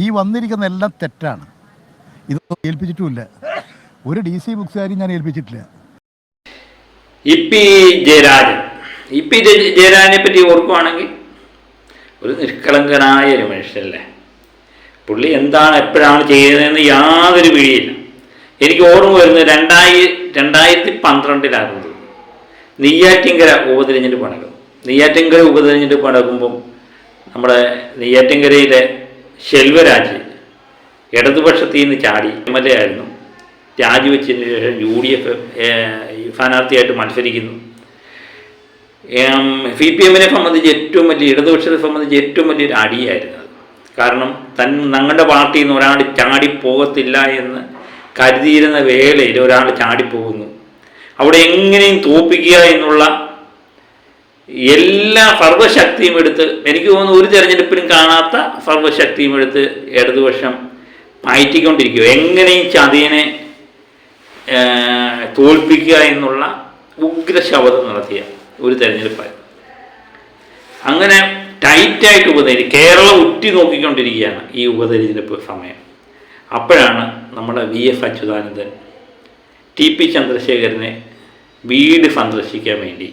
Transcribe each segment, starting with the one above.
ഈ വന്നിരിക്കുന്ന എല്ലാം തെറ്റാണ്. ഇതൊന്നും ഏൽപ്പിച്ചിട്ടുമില്ല. ഒരു DC ബുക്സുകാരും ഞാൻ ഏൽപ്പിച്ചിട്ടില്ല. ഇ.പി. ജയരാജനെ പറ്റി ഓർക്കുവാണെങ്കിൽ ഒരു നിഷ്കളങ്കനായ ഒരു മനുഷ്യനല്ലേ. പുള്ളി എന്താണ് എപ്പോഴാണ് ചെയ്യുന്നതെന്ന് യാതൊരു പിടിയില്ല. എനിക്ക് ഓർമ്മ വരുന്നത് 2012 നെയ്യാറ്റിൻകര ഉപതെരഞ്ഞെടുപ്പ് നടക്കും. നെയ്യാറ്റിൻകര ഉപതെരഞ്ഞെടുപ്പ് നടക്കുമ്പം നമ്മുടെ നെയ്യാറ്റിൻകരയിലെ ശെൽവരാജ് ഇടതുപക്ഷത്തിൽ നിന്ന് ചാടി MLA ആയിരുന്നു. രാജിവെച്ചതിന് ശേഷം UDF സ്ഥാനാർത്ഥിയായിട്ട് മത്സരിക്കുന്നു. CPM-നെ സംബന്ധിച്ച് ഏറ്റവും വലിയ, ഇടതുപക്ഷത്തെ സംബന്ധിച്ച് ഏറ്റവും വലിയൊരു അടിയായിരുന്നു അത്. കാരണം ഞങ്ങളുടെ പാർട്ടിയിൽ നിന്ന് ഒരാൾ ചാടിപ്പോകത്തില്ല എന്ന് കരുതിയിരുന്ന വേളയിൽ ഒരാൾ ചാടിപ്പോകുന്നു. അവിടെ എങ്ങനെയും തോൽപ്പിക്കുക എന്നുള്ള എല്ലാ സർവ്വശക്തിയും എടുത്ത്, എനിക്ക് തോന്നുന്നു ഒരു തെരഞ്ഞെടുപ്പിലും കാണാത്ത സർവ്വശക്തിയും എടുത്ത് ഇടതുപക്ഷം പയറ്റിക്കൊണ്ടിരിക്കുക. എങ്ങനെയും ചതിയനെ തോൽപ്പിക്കുക എന്നുള്ള ഉഗ്രശപഥം നടത്തിയ ഒരു തെരഞ്ഞെടുപ്പായിരുന്നു. അങ്ങനെ ടൈറ്റായിട്ട് കേരളം ഉറ്റി നോക്കിക്കൊണ്ടിരിക്കുകയാണ് ഈ ഉപതെരഞ്ഞെടുപ്പ് സമയം. അപ്പോഴാണ് നമ്മുടെ VF അച്യുതാനന്ദൻ TP ചന്ദ്രശേഖരനെ വീട് സന്ദർശിക്കാൻ വേണ്ടി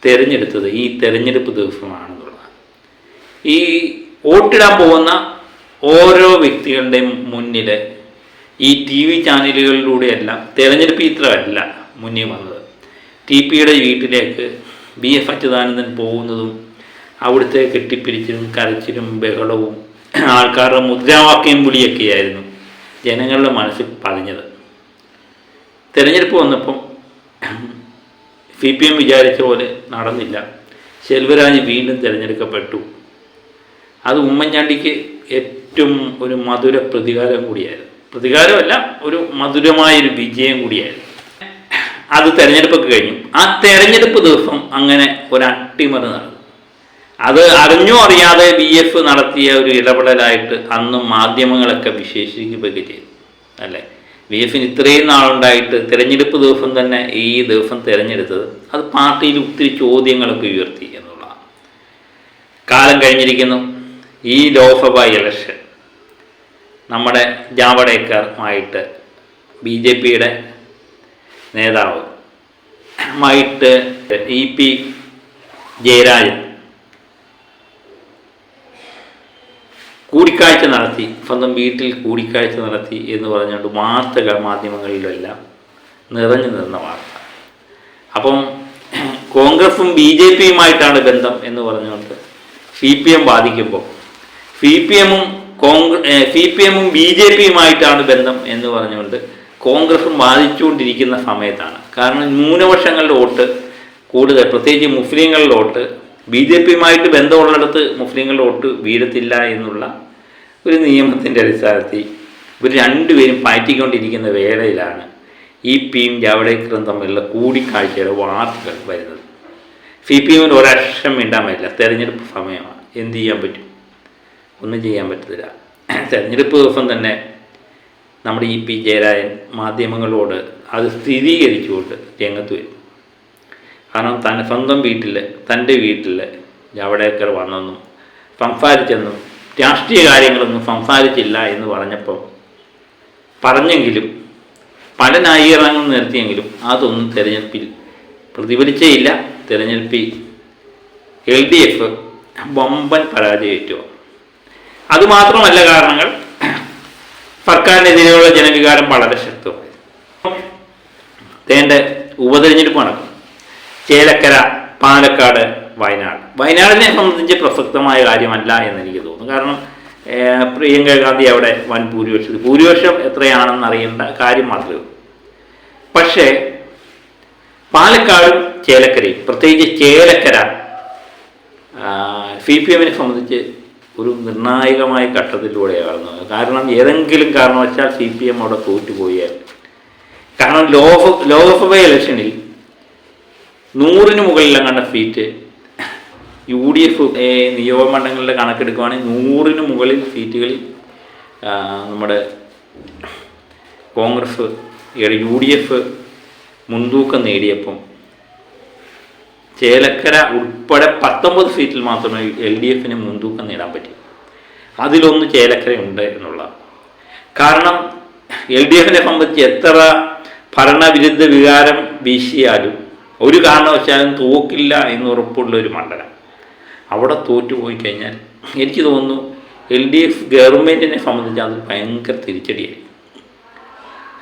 തിരഞ്ഞെടുത്തത് ഈ തെരഞ്ഞെടുപ്പ് ദിവസമാണെന്നുള്ളത്. ഈ വോട്ടിടാൻ പോകുന്ന ഓരോ വ്യക്തികളുടെയും മുന്നിൽ ഈ TV ചാനലുകളിലൂടെയെല്ലാം തെരഞ്ഞെടുപ്പ് ചിത്രമല്ല മുന്നിൽ വന്നത്. TPയുടെ വീട്ടിലേക്ക് VF അച്യുതാനന്ദൻ പോകുന്നതും അവിടുത്തെ കെട്ടിപ്പിരിച്ചിലും കരച്ചിലും ബഹളവും ആൾക്കാരുടെ മുദ്രാവാക്യം വിളിയൊക്കെയായിരുന്നു ജനങ്ങളുടെ മനസ്സിൽ പതിഞ്ഞത്. തിരഞ്ഞെടുപ്പ് വന്നപ്പം CPM വിചാരിച്ച പോലെ നടന്നില്ല. ശെൽവരാജ് വീണ്ടും തിരഞ്ഞെടുക്കപ്പെട്ടു. അത് ഉമ്മൻചാണ്ടിക്ക് ഏറ്റവും ഒരു മധുര പ്രതികാരം കൂടിയായിരുന്നു. പ്രതികാരമല്ല, ഒരു മധുരമായൊരു വിജയം കൂടിയായിരുന്നു. അത് തെരഞ്ഞെടുപ്പൊക്കെ കഴിഞ്ഞു. ആ തെരഞ്ഞെടുപ്പ് ദിവസം അങ്ങനെ ഒരു അട്ടിമറി നടന്നു. അത് അറിഞ്ഞോ അറിയാതെ VF നടത്തിയ ഒരു ഇടപെടലായിട്ട് അന്ന് മാധ്യമങ്ങളൊക്കെ വിശേഷിക്കുകയൊക്കെ ചെയ്തു അല്ലേ. VF-ന് ഇത്രയും നാളുണ്ടായിട്ട് തിരഞ്ഞെടുപ്പ് ദിവസം തന്നെ ഈ ദിവസം തിരഞ്ഞെടുത്തത് അത് പാർട്ടിയിൽ ഒത്തിരി ചോദ്യങ്ങളൊക്കെ ഉയർത്തി എന്നുള്ളതാണ്. കാലം കഴിഞ്ഞിരിക്കുന്നു. ഈ ലോക്സഭാ ഇലക്ഷൻ നമ്മുടെ ജാവ്ദേക്കറുമായിട്ട് BJPയുടെ നേതാവ് മായിട്ട് E.P. ജയരാജൻ കൂടിക്കാഴ്ച നടത്തി, സ്വന്തം വീട്ടിൽ കൂടിക്കാഴ്ച നടത്തി എന്ന് പറഞ്ഞുകൊണ്ട് വാർത്തകൾ മാധ്യമങ്ങളിലെല്ലാം നിറഞ്ഞു നിന്ന വാർത്ത. അപ്പം കോൺഗ്രസും BJPയുമായിട്ടാണ് ബന്ധം എന്ന് പറഞ്ഞുകൊണ്ട് CPM ബാധിക്കുമ്പോൾ CPM-ഉം BJPയുമായിട്ടാണ് ബന്ധം എന്ന് പറഞ്ഞുകൊണ്ട് കോൺഗ്രസും ബാധിച്ചുകൊണ്ടിരിക്കുന്ന സമയത്താണ്. കാരണം ന്യൂനപക്ഷങ്ങളുടെ വോട്ട് കൂടുതൽ, പ്രത്യേകിച്ച് മുസ്ലിങ്ങളുടെ വോട്ട് BJPയുമായിട്ട് ബന്ധമുള്ളിടത്ത് മുസ്ലിങ്ങളുടെ വോട്ട് വീഴത്തില്ല എന്നുള്ള ഒരു നിയമത്തിൻ്റെ അടിസ്ഥാനത്തിൽ ഇവർ രണ്ടുപേരും പയറ്റിക്കൊണ്ടിരിക്കുന്ന വേളയിലാണ് E.P.യും ജാവ്ദേക്കറും തമ്മിലുള്ള കൂടിക്കാഴ്ചയുടെ വാർത്തകൾ വരുന്നത്. CPM-ന് ഒരക്ഷരം മിണ്ടാൻ പറ്റില്ല. തെരഞ്ഞെടുപ്പ് സമയമാണ്, എന്ത് ചെയ്യാൻ പറ്റും? ഒന്നും ചെയ്യാൻ പറ്റത്തില്ല. തെരഞ്ഞെടുപ്പ് ദിവസം തന്നെ നമ്മുടെ E.P. ജയരാജൻ മാധ്യമങ്ങളോട് അത് സ്ഥിരീകരിച്ചുകൊണ്ട് രംഗത്ത് വരും. കാരണം സ്വന്തം വീട്ടിൽ, തൻ്റെ വീട്ടിൽ ജാവ്ദേക്കർ വന്നെന്നും സംസാരിച്ചെന്നും രാഷ്ട്രീയ കാര്യങ്ങളൊന്നും സംസാരിച്ചില്ല എന്ന് പറഞ്ഞെങ്കിലും പല ന്യായീകരണങ്ങളും നിർത്തിയെങ്കിലും അതൊന്നും തെരഞ്ഞെടുപ്പിൽ പ്രതിഫലിച്ചേയില്ല. തെരഞ്ഞെടുപ്പിൽ LDF വമ്പൻ പരാജയമേറ്റു. അതുമാത്രമല്ല കാരണങ്ങൾ, സർക്കാരിനെതിരെയുള്ള ജനവികാരം വളരെ ശക്തമായി. ഉപതെരഞ്ഞെടുപ്പ് നടക്കും. ചേലക്കര, പാലക്കാട്, വയനാടിനെ സംബന്ധിച്ച് പ്രസക്തമായ കാര്യമല്ല എന്നെനിക്ക് തോന്നുന്നു. കാരണം പ്രിയങ്ക ഗാന്ധി അവിടെ വൻ ഭൂരിപക്ഷം എത്രയാണെന്ന് അറിയേണ്ട കാര്യം മാത്രമേ ഉള്ളൂ. പക്ഷേ പാലക്കാടും ചേലക്കരയും, പ്രത്യേകിച്ച് ചേലക്കര CPM-നെ സംബന്ധിച്ച് ഒരു നിർണായകമായ ഘട്ടത്തിലൂടെയാണ്. കാരണം ഏതെങ്കിലും കാരണവശാൽ CPM അവിടെ തോറ്റുപോയാൽ, കാരണം ലോകസഭ ഇലക്ഷനിൽ 100-ന് മുകളിലെങ്ങാണ്ട സീറ്റ് UDF നിയോജകമണ്ഡലങ്ങളുടെ കണക്കെടുക്കുകയാണെങ്കിൽ 100-ന് മുകളിൽ സീറ്റുകളിൽ നമ്മുടെ കോൺഗ്രസ് UDF മുൻതൂക്കം നേടിയപ്പം ചേലക്കര ഉൾപ്പെടെ 19 സീറ്റിൽ മാത്രമേ LDF-ന് മുൻതൂക്കം നേടാൻ പറ്റൂ. അതിലൊന്ന് ചേലക്കരയുണ്ട് എന്നുള്ളതാണ്. കാരണം LDF സംബന്ധിച്ച് എത്ര ഭരണവിരുദ്ധ വികാരം വീശിയാലും ഒരു കാരണവശാലും തോക്കില്ല എന്ന് ഉറപ്പുള്ള ഒരു മണ്ഡലം. അവിടെ തോറ്റുപോയി കഴിഞ്ഞാൽ എനിക്ക് തോന്നുന്നു LDF ഗവൺമെൻറ്റിനെ സംബന്ധിച്ച് അത് ഭയങ്കര തിരിച്ചടിയായി.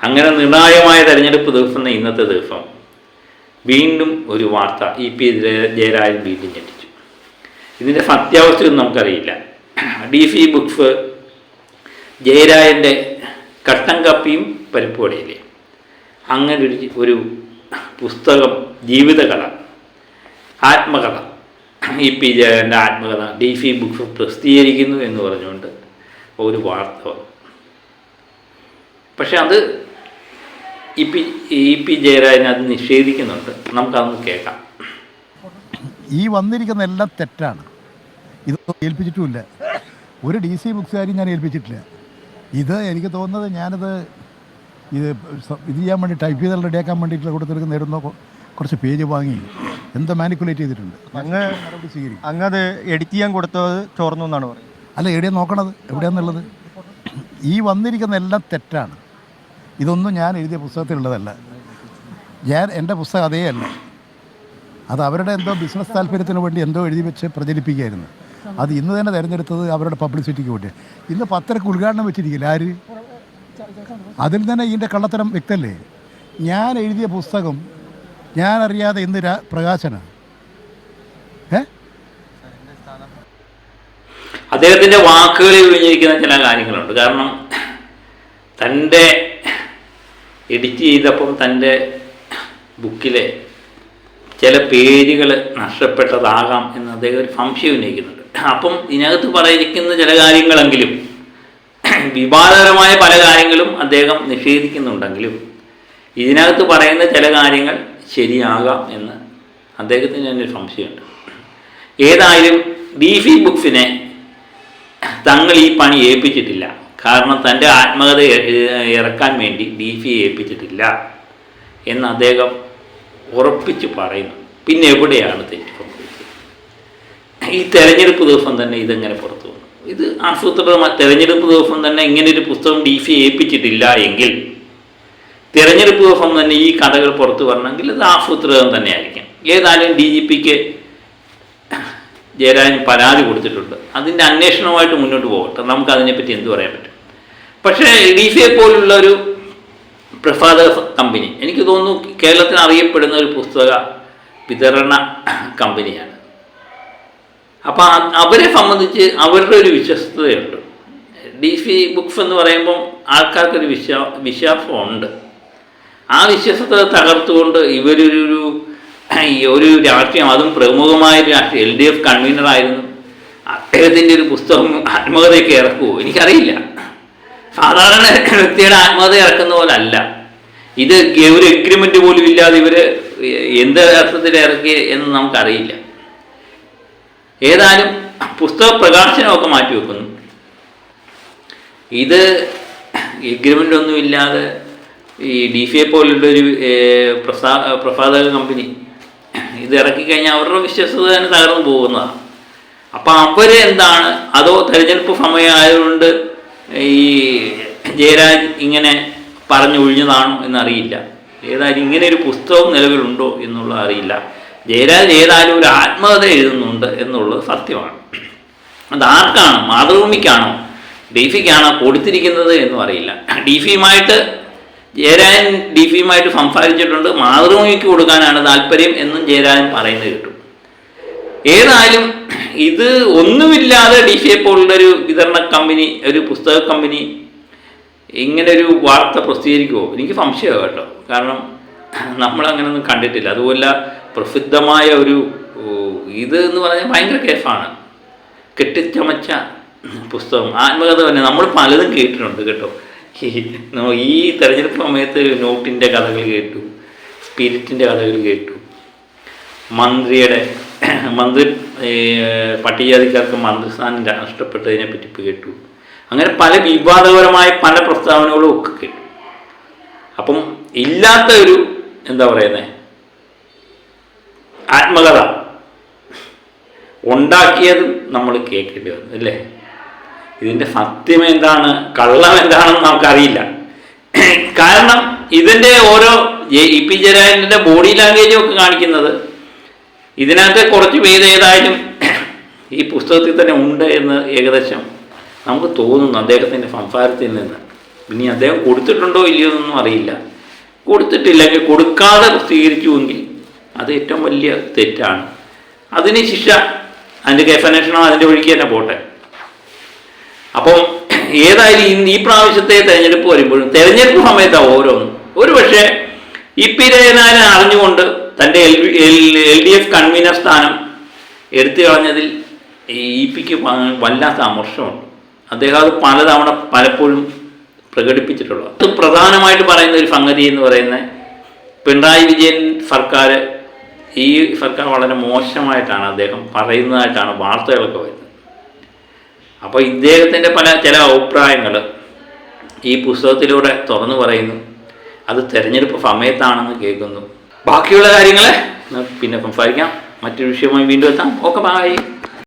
അങ്ങനെ നിർണായകമായ തെരഞ്ഞെടുപ്പ് ദിവസം ഇന്നത്തെ ദിവസം വീണ്ടും ഒരു വാർത്ത EP ജയരാജൻ വീണ്ടും ഞെട്ടിച്ചു. ഇതിൻ്റെ സത്യാവസ്ഥയൊന്നും നമുക്കറിയില്ല. DC ബുക്സ് ജയരാജൻ്റെ കട്ടൻ കാപ്പിയും പരിപ്പുവടയില്ലേ അങ്ങനെ ഒരു പുസ്തകം, ജീവിതകഥ, ആത്മകഥ, EP ജയരാജൻ്റെ ആത്മകഥ DC ബുക്സ് പ്രസിദ്ധീകരിക്കുന്നു എന്ന് പറഞ്ഞുകൊണ്ട് ഒരു വാർത്ത വന്നു. പക്ഷെ അത് EP ജയരാജൻ അത് നിഷേധിക്കുന്നുണ്ട്. നമുക്കതൊന്ന് കേൾക്കാം. ഈ വന്നിരിക്കുന്ന എല്ലാം തെറ്റാണ്. ഇതൊന്നും ഏൽപ്പിച്ചിട്ടുമില്ല. ഒരു DC ബുക്സുകാരും ഞാൻ ഏൽപ്പിച്ചിട്ടില്ല. ഇത് എനിക്ക് തോന്നുന്നത് ഞാനിത് ഇത് ചെയ്യാൻ വേണ്ടി ടൈപ്പ് ചെയ്ത് റെഡിയാക്കാൻ വേണ്ടിയിട്ട് കൊടുത്തിട്ട് നേടുന്ന കുറച്ച് പേജ് വാങ്ങി എന്തോ മാനിക്കുലേറ്റ് ചെയ്തിട്ടുണ്ട്. അങ്ങത് എഡിറ്റ് ചെയ്യാൻ കൊടുത്തത് ചോർന്നു എന്നാണ് പറയുന്നത്. അല്ല, എവിടെയാണ് നോക്കണത്, എവിടെയാണെന്നുള്ളത്. ഈ വന്നിരിക്കുന്ന എല്ലാം തെറ്റാണ്. ഇതൊന്നും ഞാൻ എഴുതിയ പുസ്തകത്തിലുള്ളതല്ല. എൻ്റെ പുസ്തകം അതേ അല്ല. അത് അവരുടെ എന്തോ ബിസിനസ് താല്പര്യത്തിന് വേണ്ടി എന്തോ എഴുതി വെച്ച് പ്രചരിപ്പിക്കുകയായിരുന്നു. അത് ഇന്ന് തന്നെ തിരഞ്ഞെടുത്തത് അവരുടെ പബ്ലിസിറ്റിക്ക് വേണ്ടി. ഇന്ന് പത്രക്ക് ഉദ്ഘാടനം വെച്ചിരിക്കില്ല ആര്? അതിൽ തന്നെ ഇതിൻ്റെ കള്ളത്തരം വ്യക്തമല്ലേ. ഞാൻ എഴുതിയ പുസ്തകം ഞാൻ അറിയാതെ ഇന്ന് പ്രകാശന അദ്ദേഹത്തിൻ്റെ വാക്കുകളിൽ വിളിഞ്ഞിരിക്കുന്ന ചില കാര്യങ്ങളുണ്ട്. കാരണം തൻ്റെ എഡിറ്റ് ചെയ്തപ്പം തൻ്റെ ബുക്കിലെ ചില പേരുകൾ നഷ്ടപ്പെട്ടതാകാം എന്ന് അദ്ദേഹം ഒരു സംശയം ഉന്നയിക്കുന്നുണ്ട്. അപ്പം ഇതിനകത്ത് പറഞ്ഞിരിക്കുന്ന ചില കാര്യങ്ങളെങ്കിലും വിവാദകരമായ പല കാര്യങ്ങളും അദ്ദേഹം നിഷേധിക്കുന്നുണ്ടെങ്കിലും ഇതിനകത്ത് പറയുന്ന ചില കാര്യങ്ങൾ ശരിയാകാം എന്ന് അദ്ദേഹത്തിന് തന്നെ ഒരു സംശയമുണ്ട്. ഏതായാലും DC ബുക്സിനെ തങ്ങൾ ഈ പണി ഏൽപ്പിച്ചിട്ടില്ല. കാരണം തൻ്റെ ആത്മകഥ ഇറക്കാൻ വേണ്ടി DC ഏൽപ്പിച്ചിട്ടില്ല എന്ന് അദ്ദേഹം ഉറപ്പിച്ച് പറയുന്നു. പിന്നെ എവിടെയാണ് തെറ്റ് സംഭവിച്ചത്? ഈ തെരഞ്ഞെടുപ്പ് ദിവസം തന്നെ ഇതെങ്ങനെ പുറത്തു വന്നു? ഇത് ആസൂത്രിതമായ തെരഞ്ഞെടുപ്പ് ദിവസം തന്നെ ഇങ്ങനൊരു പുസ്തകം DC ഏൽപ്പിച്ചിട്ടില്ല എങ്കിൽ തെരഞ്ഞെടുപ്പ് ദിവസം തന്നെ ഈ കഥകൾ പുറത്തു വരണമെങ്കിൽ ഇത് ആസൂത്രിതം തന്നെയായിരിക്കും. ഏതായാലും DGPക്ക് ജയരാജൻ പരാതി കൊടുത്തിട്ടുണ്ട്. അതിൻ്റെ അന്വേഷണവുമായിട്ട് മുന്നോട്ട് പോകട്ടെ. നമുക്കതിനെപ്പറ്റി എന്ത് പറയാൻ പറ്റും? പക്ഷേ DCയെ പോലുള്ള ഒരു പ്രസാധക കമ്പനി, എനിക്ക് തോന്നുന്നു കേരളത്തിൽ അറിയപ്പെടുന്ന ഒരു പുസ്തക വിതരണ കമ്പനിയാണ്. അപ്പം അവരെ സംബന്ധിച്ച് അവരുടെ ഒരു വിശ്വസ്തതയുണ്ട്. DC ബുക്സ് എന്ന് പറയുമ്പം ആൾക്കാർക്കൊരു വിശ്വാസമുണ്ട്. ആ വിശ്വസ്തത തകർത്തുകൊണ്ട് ഒരു രാഷ്ട്രീയം, അതും പ്രമുഖമായ രാഷ്ട്രീയം, LDF കൺവീനറായിരുന്നു, അദ്ദേഹത്തിൻ്റെ ഒരു പുസ്തകം ആത്മകഥയൊക്കെ ഇറക്കുമോ എനിക്കറിയില്ല. സാധാരണ വ്യക്തിയുടെ ആത്മകഥ ഇറക്കുന്ന പോലെ അല്ല ഇത്. ഒരു എഗ്രിമെൻ്റ് പോലും ഇല്ലാതെ ഇവർ എന്ത് അർത്ഥത്തിൽ ഇറക്കി എന്ന് നമുക്കറിയില്ല. ഏതായാലും പുസ്തക പ്രകാശനമൊക്കെ മാറ്റി വെക്കുന്നു. ഇത് എഗ്രിമെൻ്റ് ഒന്നുമില്ലാതെ ഈ DCയെ പോലുള്ളൊരു പ്രസാധക കമ്പനി ഇത് ഇറക്കിക്കഴിഞ്ഞാൽ അവരുടെ വിശ്വസ്തത തന്നെ തകർന്നു പോകുന്നതാണ്. അപ്പം അവരെന്താണ്, അതോ തെരഞ്ഞെടുപ്പ് സമയമായതുകൊണ്ട് ഈ ജയരാജ് ഇങ്ങനെ പറഞ്ഞൊഴിഞ്ഞതാണോ എന്നറിയില്ല. ഏതായാലും ഇങ്ങനെ ഒരു പുസ്തകം നിലവിലുണ്ടോ എന്നുള്ളത് അറിയില്ല. ജയരാജ് ഏതായാലും ഒരു ആത്മകഥ എഴുതുന്നുണ്ട് എന്നുള്ളത് സത്യമാണ്. അതാർക്കാണ്, മാതൃഭൂമിക്കാണോ DCക്കാണോ കൊടുത്തിരിക്കുന്നത് എന്നും അറിയില്ല. ജയരാജൻ DCയുമായിട്ട് സംസാരിച്ചിട്ടുണ്ട്. മാതൃഭൂമിക്ക് കൊടുക്കാനാണ് താല്പര്യം എന്നും ജയരാജൻ പറയുന്നത് കേട്ടു. ഏതായാലും ഇത് ഒന്നുമില്ലാതെ DCയെ പോലുള്ളൊരു വിതരണ കമ്പനി, ഒരു പുസ്തക കമ്പനി ഇങ്ങനൊരു വാർത്ത പ്രസിദ്ധീകരിക്കുമോ? എനിക്ക് സംശയമാണ് കേട്ടോ. കാരണം നമ്മളങ്ങനെയൊന്നും കണ്ടിട്ടില്ല. അതുപോലെ പ്രസിദ്ധമായ ഒരു ഇത് എന്ന് പറഞ്ഞാൽ ഭയങ്കര കേസാണ്. കെട്ടിച്ചമച്ച പുസ്തകം, ആത്മകഥ തന്നെ നമ്മൾ പലതും കേട്ടിട്ടുണ്ട് കേട്ടോ. ഈ തെരഞ്ഞെടുപ്പ് സമയത്ത് നോട്ടിൻ്റെ കഥകൾ കേട്ടു, സ്പിരിറ്റിൻ്റെ കഥകൾ കേട്ടു, മന്ത്രി പട്ടികജാതിക്കാർക്ക് മന്ത്രിസ്ഥാനം നഷ്ടപ്പെട്ടതിനെ പറ്റി കേട്ടു. അങ്ങനെ പല വിവാദപരമായ പല പ്രസ്താവനകളും ഒക്കെ കേട്ടു. അപ്പം ഇല്ലാത്ത ഒരു എന്താ പറയുന്നത് ആത്മകഥ ഉണ്ടാക്കിയതും നമ്മൾ കേൾക്കേണ്ടി വന്നു അല്ലേ? ഇതിൻ്റെ സത്യം എന്താണ്, കള്ളം എന്താണെന്ന് നമുക്കറിയില്ല. കാരണം ഇതിൻ്റെ ഓരോ ഇ.പി. ജയരാജൻ്റെ ബോഡി ലാംഗ്വേജും ഒക്കെ കാണിക്കുന്നത് ഇതിനകത്ത് കുറച്ച് പേര് ഏതായാലും ഈ പുസ്തകത്തിൽ തന്നെ ഉണ്ട് എന്ന് ഏകദേശം നമുക്ക് തോന്നുന്നു അദ്ദേഹത്തിൻ്റെ സംസാരത്തിൽ നിന്ന്. ഇനി അദ്ദേഹം കൊടുത്തിട്ടുണ്ടോ ഇല്ലയോ എന്നൊന്നും അറിയില്ല. കൊടുത്തിട്ടില്ലെങ്കിൽ കൊടുക്കാതെ പ്രസിദ്ധീകരിച്ചുവെങ്കിൽ അത് ഏറ്റവും വലിയ തെറ്റാണ്. അതിന് ശിക്ഷ, അതിൻ്റെ ഡെഫിനേഷനോ അതിൻ്റെ വഴിക്ക് തന്നെ പോട്ടെ. അപ്പം ഏതായാലും ഈ പ്രാവശ്യത്തെ തെരഞ്ഞെടുപ്പ് വരുമ്പോഴും തെരഞ്ഞെടുപ്പ് സമയത്താണ് ഓരോന്നും. ഒരു പക്ഷേ ഇ.പി. ജയരാജനെ അറിഞ്ഞുകൊണ്ട് തൻ്റെ LDF കൺവീനർ സ്ഥാനം എടുത്തു കളഞ്ഞതിൽ ഇ.പിക്ക് വല്ലാത്ത അമർഷമുണ്ട്. അദ്ദേഹം അത് പലതവണ പലപ്പോഴും പ്രകടിപ്പിച്ചിട്ടുള്ളത്. അത് പ്രധാനമായിട്ട് പറയുന്ന ഒരു സംഗതി എന്ന് പറയുന്നത് പിണറായി വിജയൻ സർക്കാർ, ഈ സർക്കാർ വളരെ മോശമായിട്ടാണ് അദ്ദേഹം പറയുന്നതായിട്ടാണ് വാർത്തകളൊക്കെ വരുന്നത്. അപ്പോൾ ഇദ്ദേഹത്തിൻ്റെ ചില അഭിപ്രായങ്ങൾ ഈ പുസ്തകത്തിലൂടെ തുറന്നു പറയുന്നു. അത് തെരഞ്ഞെടുപ്പ് സമയത്താണെന്ന് കേൾക്കുന്നു. ബാക്കിയുള്ള കാര്യങ്ങൾ പിന്നെ സംസാരിക്കാം. മറ്റൊരു വിഷയമായി വീണ്ടും എത്താം. Okay, by.